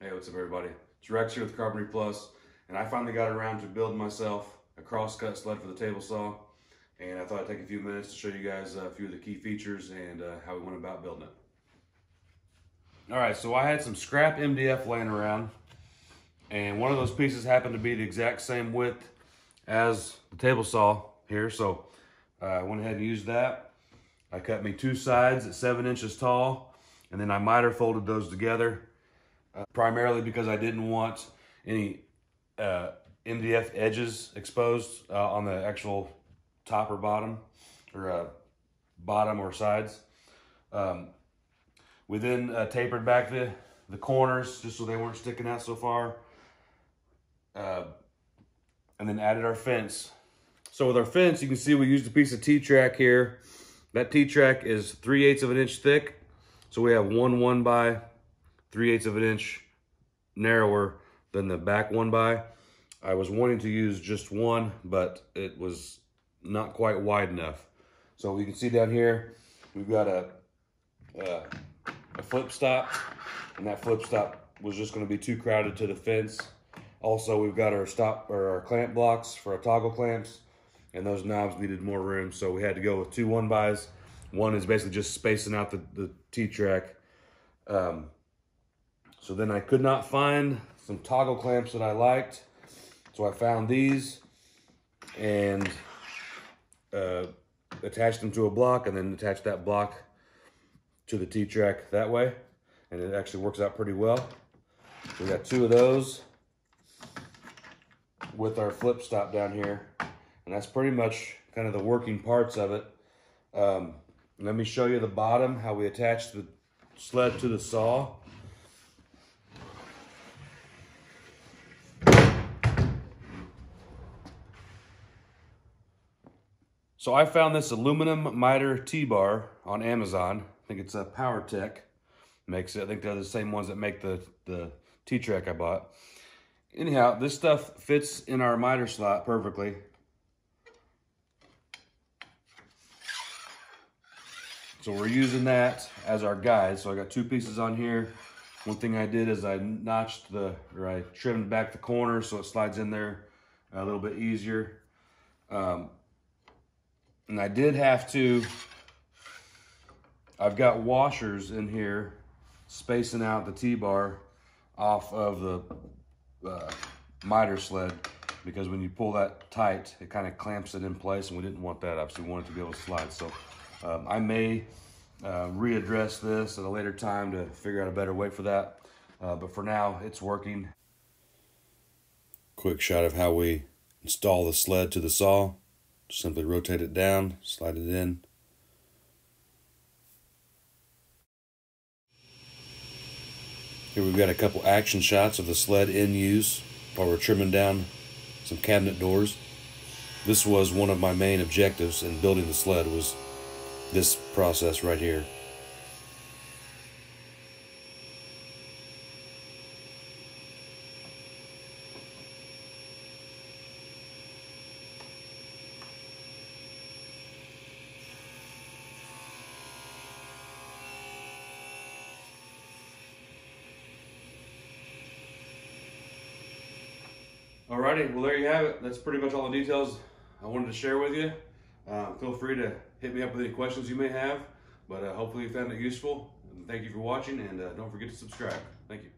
Hey, what's up everybody? It's Rex here with Carpentry Plus, and I finally got around to building myself a CrossCut sled for the table saw, and I thought I'd take a few minutes to show you guys a few of the key features and how we went about building it. Alright, so I had some scrap MDF laying around, and one of those pieces happened to be the exact same width as the table saw here, so I went ahead and used that. I cut me two sides at 7 inches tall, and then I miter folded those together. Primarily because I didn't want any MDF edges exposed on the actual top or bottom, or bottom or sides. We then tapered back the corners just so they weren't sticking out so far, and then added our fence. So with our fence, you can see we used a piece of T-track here. That T-track is 3/8 of an inch thick, so we have 1 by 3/8 of an inch narrower than the back 1 by. I was wanting to use just one, but it was not quite wide enough. So you can see down here, we've got a flip stop, and that flip stop was just going to be too crowded to the fence. Also, we've got our clamp blocks for our toggle clamps, and those knobs needed more room, so we had to go with 2 1-bys. One is basically just spacing out the T-track. So then I could not find some toggle clamps that I liked, so I found these and attached them to a block, and then attached that block to the T-track that way, and it actually works out pretty well. We got 2 of those with our flip stop down here, and that's pretty much kind of the working parts of it. Let me show you the bottom, how we attach the sled to the saw. So I found this aluminum miter T-bar on Amazon. I think it's a PowerTech makes it. I think they're the same ones that make the T-track I bought. Anyhow, this stuff fits in our miter slot perfectly. So we're using that as our guide. So I got 2 pieces on here. One thing I did is I I trimmed back the corner so it slides in there a little bit easier. And I did have to, I've got washers in here spacing out the T-bar off of the miter sled, because when you pull that tight, it kind of clamps it in place, and we didn't want that. Obviously, we wanted to be able to slide. So I may readdress this at a later time to figure out a better way for that. But for now, it's working. Quick shot of how we install the sled to the saw. Simply rotate it down, slide it in. Here we've got a couple action shots of the sled in use while we're trimming down some cabinet doors. This was one of my main objectives in building the sled, was this process right here. Alrighty, well there you have it. That's pretty much all the details I wanted to share with you. Feel free to hit me up with any questions you may have, but hopefully you found it useful. And thank you for watching, and don't forget to subscribe. Thank you.